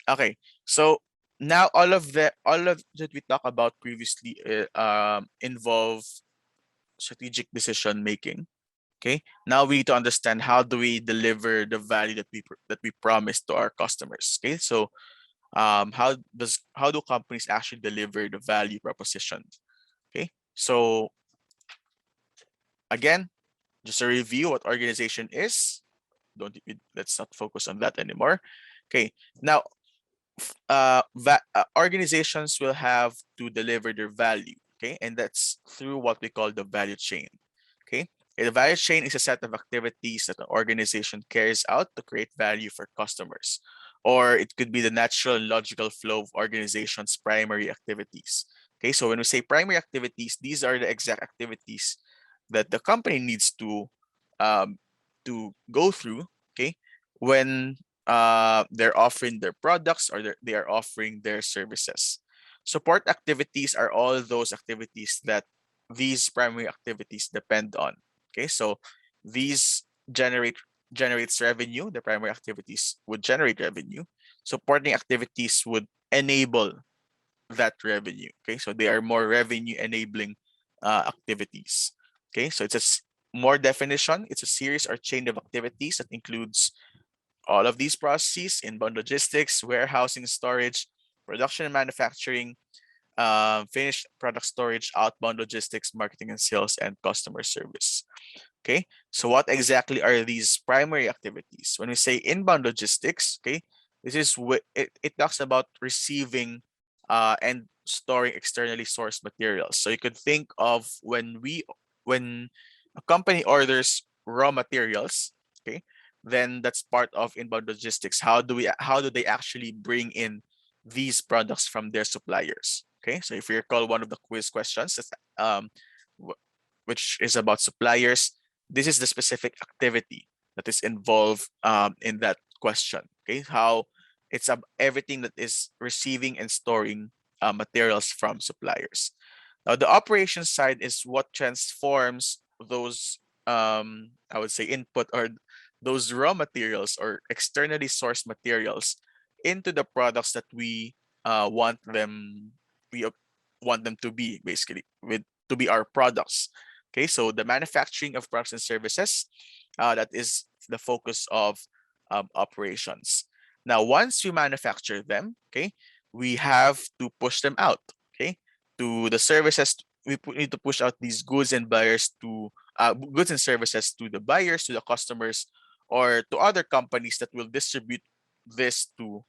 Okay, so now all of that we talked about previously involve strategic decision making. Okay, now we need to understand how do we deliver the value that we promise to our customers. Okay, so how do companies actually deliver the value proposition? Okay, so again, just a review what organization is. Let's not focus on that anymore. Okay, now organizations will have to deliver their value. Okay, and that's through what we call the value chain. Okay, the value chain is a set of activities that an organization carries out to create value for customers, or it could be the natural and logical flow of organization's primary activities. Okay, so when we say primary activities, these are the exact activities that the company needs um, to go through. Okay, when they're offering their products or they are offering their services. Support activities are all those activities that these primary activities depend on. Okay, so these generates revenue. The primary activities would generate revenue. Supporting activities would enable that revenue. Okay, so they are more revenue enabling activities. Okay, so more definition. It's a series or chain of activities that includes all of these processes: inbound logistics, warehousing, storage, production and manufacturing, finished product storage, outbound logistics, marketing and sales, and customer service. Okay, so what exactly are these primary activities? When we say inbound logistics, okay, this is it talks about receiving and storing externally sourced materials. So you could think of when a company orders raw materials, okay, then that's part of inbound logistics. How do they actually bring in these products from their suppliers? Okay, so if you recall one of the quiz questions, that's, which is about suppliers, this is the specific activity that is involved in that question. Okay, how everything that is receiving and storing materials from suppliers. Now, the operations side is what transforms those, I would say, input or those raw materials or externally sourced materials into the products that we want them to be, basically, with to be our products. Okay, so the manufacturing of products and services, that is the focus of operations. Now, once we manufacture them, okay, we have to push them out. Okay, to the services. Need to push out these goods and services to the buyers, to the customers, or to other companies that will distribute this to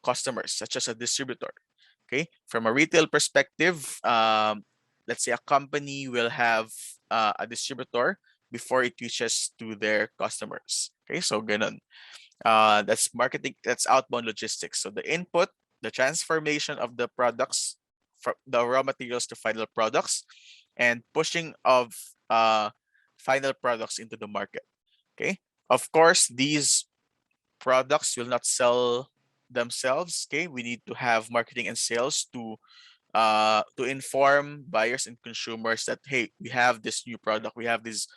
customers, such as a distributor. Okay, from a retail perspective, let's say a company will have a distributor before it reaches to their customers. Okay, so ganun. That's marketing, that's outbound logistics. So the input, the transformation of the products, from the raw materials to final products, and pushing of final products into the market. Okay, of course, these products will not sell themselves. Okay, we need to have marketing and sales to inform buyers and consumers that, hey, we have this new product, we have these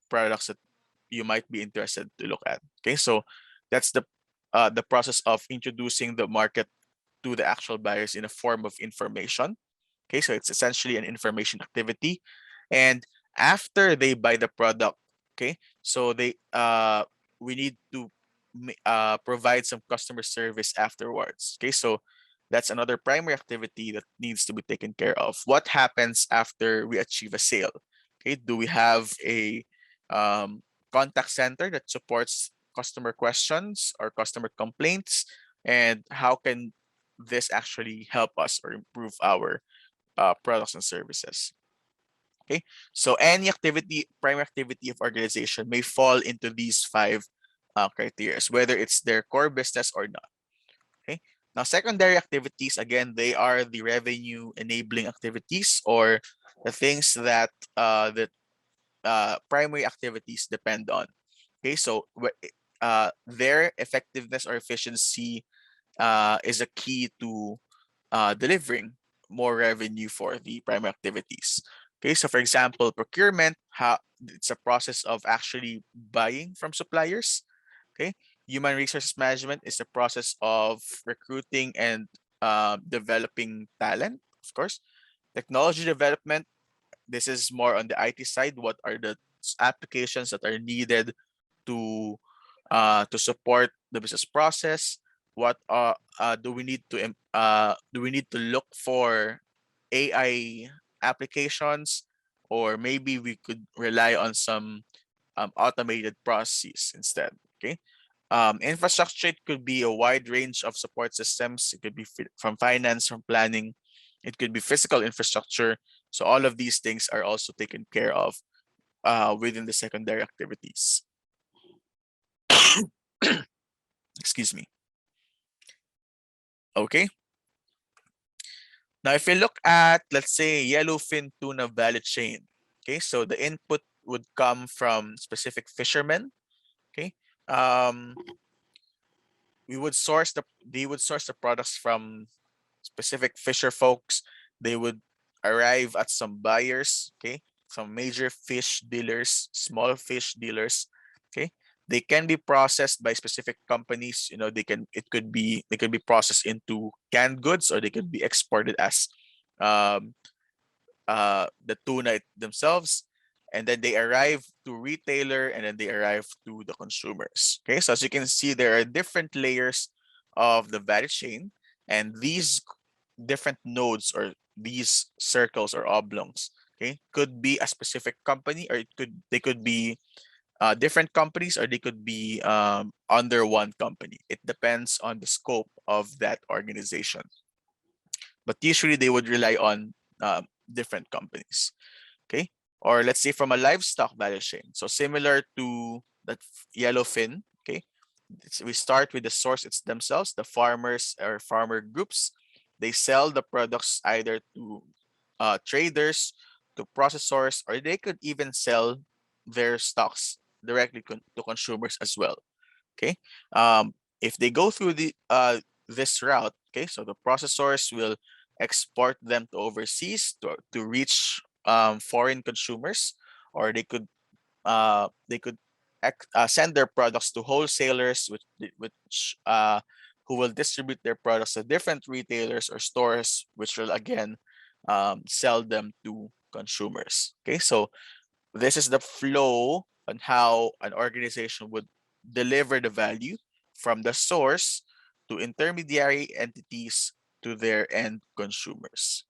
products that you might be interested to look at. Okay, so that's the process of introducing the market to the actual buyers in a form of information. Okay, so it's essentially an information activity. And after they buy the product, okay, so we need to provide some customer service afterwards. Okay, so that's another primary activity that needs to be taken care of. What happens after we achieve a sale? Okay, do we have a contact center that supports customer questions or customer complaints? And how can this actually help us or improve our products and services? Okay, so any activity, primary activity of organization may fall into these five criteria, whether it's their core business or not. Okay. Now, secondary activities, again, they are the revenue enabling activities, or the things that primary activities depend on. Okay, so their effectiveness or efficiency is a key to delivering more revenue for the primary activities. Okay, so for example, procurement, it's a process of actually buying from suppliers. Okay, Human resources management is the process of recruiting and developing talent, of course. Technology development, this is more on the IT side. What are the applications that are needed to support the business process? What do we need to look for AI applications, or maybe we could rely on some automated processes instead. Okay. Infrastructure, it could be a wide range of support systems. It could be from finance, from planning. It could be physical infrastructure. So all of these things are also taken care of within the secondary activities. Excuse me. Okay. Now, if you look at, let's say, yellowfin tuna value chain, okay, so the input would come from specific fishermen. Okay. Um, they would source the products from specific fisher folks. They would arrive at some buyers, okay, some major fish dealers, small fish dealers, okay. They can be processed by specific companies. You know, they could be processed into canned goods, or they could be exported as um, the tuna themselves, and then they arrive to retailer, and then they arrive to the consumers. Okay, so as you can see, there are different layers of the value chain, and these different nodes, or these circles or oblongs, okay, could be a specific company, or they could be different companies, or they could be under one company. It depends on the scope of that organization, but usually they would rely on different companies. Okay, or let's say from a livestock value chain, so similar to that yellowfin. Okay, we start with the source, it's themselves, the farmers or farmer groups. They sell the products either to traders, to processors, or they could even sell their stocks directly to consumers as well. Okay, if they go through this route, okay, so the processors will export them to overseas to reach foreign consumers, or they could send their products to wholesalers, which who will distribute their products to different retailers or stores, which will again sell them to consumers. Okay, so this is the flow on how an organization would deliver the value from the source to intermediary entities to their end consumers.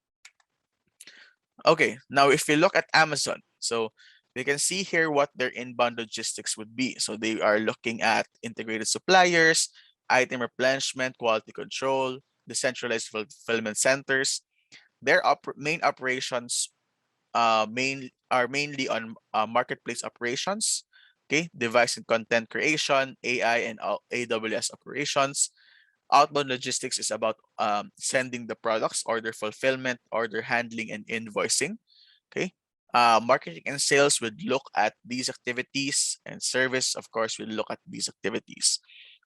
Okay, now if we look at Amazon, so we can see here what their inbound logistics would be. So they are looking at integrated suppliers, item replenishment, quality control, decentralized fulfillment centers. Their main operations mainly on marketplace operations, okay, device and content creation, AI and AWS operations. Outbound logistics is about sending the products, order fulfillment, order handling, and invoicing. Okay. Marketing and sales would look at these activities, and service, of course, will look at these activities.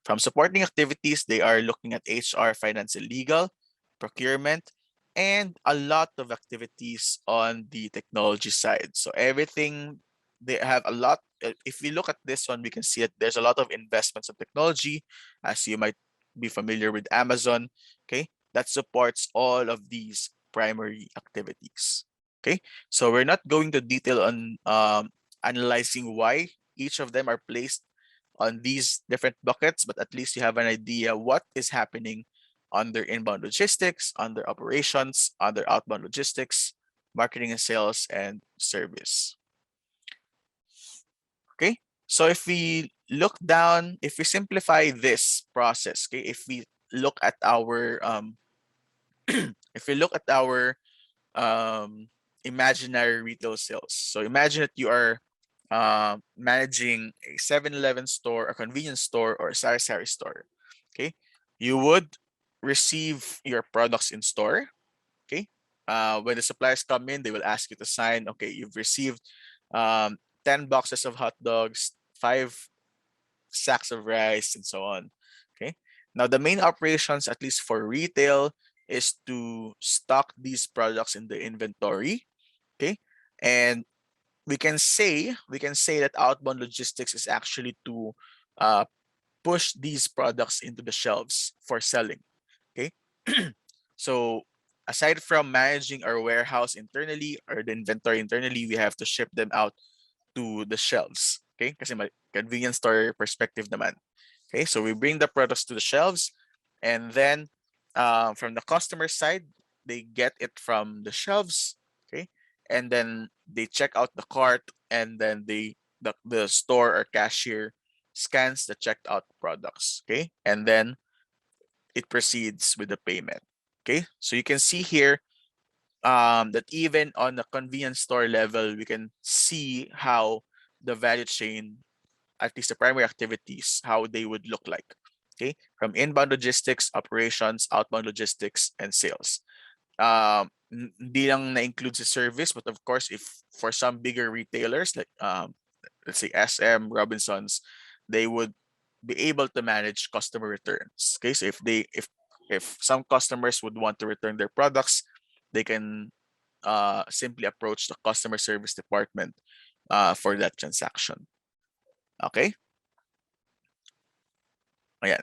From supporting activities, they are looking at HR, finance, and legal, procurement, and a lot of activities on the technology side. So everything, they have a lot. If we look at this one, we can see that there's a lot of investments in technology, as you might be familiar with Amazon, okay, that supports all of these primary activities. Okay, so we're not going to detail on analyzing why each of them are placed on these different buckets, but at least you have an idea what is happening under inbound logistics, under operations, under outbound logistics, marketing and sales, and service. Okay, so if we look down, if we simplify this process, okay, if we look at our if we look at our imaginary retail sales. So imagine that you are managing a 7-Eleven store, a convenience store, or a sari-sari store. Okay, you would receive your products in store. Okay, when the suppliers come in, they will ask you to sign. Okay, you've received 10 boxes of hot dogs, 5 sacks of rice, and so on. Okay. Now, the main operations, at least for retail, is to stock these products in the inventory. Okay. And we can say that outbound logistics is actually to uh, push these products into the shelves for selling. Okay. So aside from managing our warehouse internally or the inventory internally, we have to ship them out to the shelves. Okay, kasi convenience store perspective naman. Okay, so we bring the products to the shelves, and then from the customer side, they get it from the shelves. Okay, and then they check out the cart, and then the store or cashier scans the checked out products. Okay, and then it proceeds with the payment. Okay, so you can see here that even on the convenience store level, we can see how the value chain, at least the primary activities, how they would look like. Okay, from inbound logistics, operations, outbound logistics, and sales. Hindi lang na-include sa service, but of course, if for some bigger retailers like let's say SM, Robinsons, they would be able to manage customer returns. Okay, so if some customers would want to return their products, they can simply approach the customer service department for that transaction. Okay. Ayan.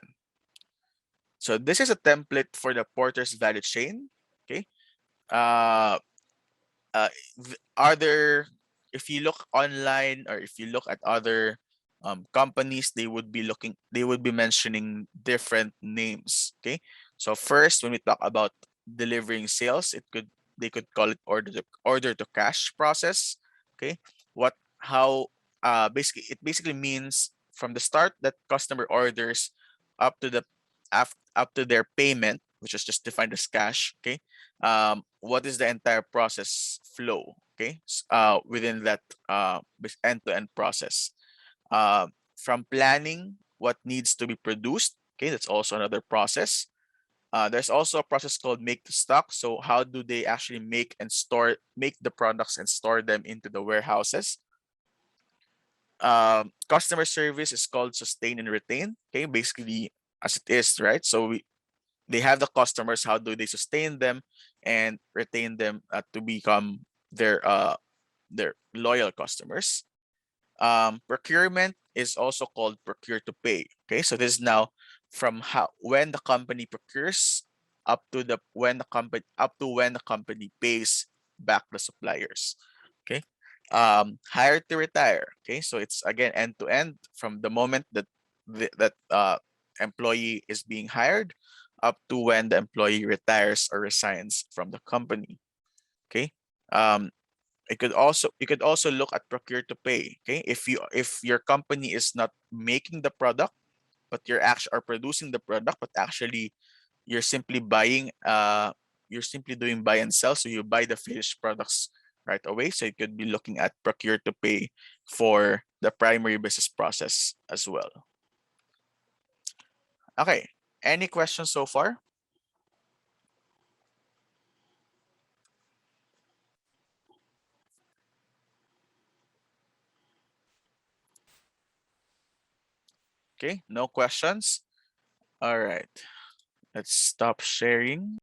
So this is a template for the porter's value chain. Okay. Uh, other, if you look online or if you look at other companies, they would be mentioning different names. Okay. So first, when we talk about delivering sales, they could call it order to cash process. Okay. How basically it basically means from the start that customer orders up to up to their payment, which is just defined as cash. Okay. What is the entire process flow? Okay. Within that end-to-end process, from planning what needs to be produced. Okay, that's also another process. There's also a process called make to stock. So how do they actually make the products and store them into the warehouses? Customer service is called sustain and retain. Okay, basically as it is, right? So they have the customers. How do they sustain them and retain them to become their loyal customers? Procurement is also called procure to pay. Okay, so this is now from how when the company procures up to when the company pays back the suppliers. Okay, hire to retire. Okay, so it's again end to end from the moment that employee is being hired up to when the employee retires or resigns from the company. Okay, um, you could also look at procure to pay. Okay, if your company is not making the product, but you're actually are producing the product, but actually you're simply buying you're simply doing buy and sell, so you buy the finished products right away. So you could be looking at procure to pay for the primary business process as well. Okay, any questions so far? Okay, no questions. All right, let's stop sharing.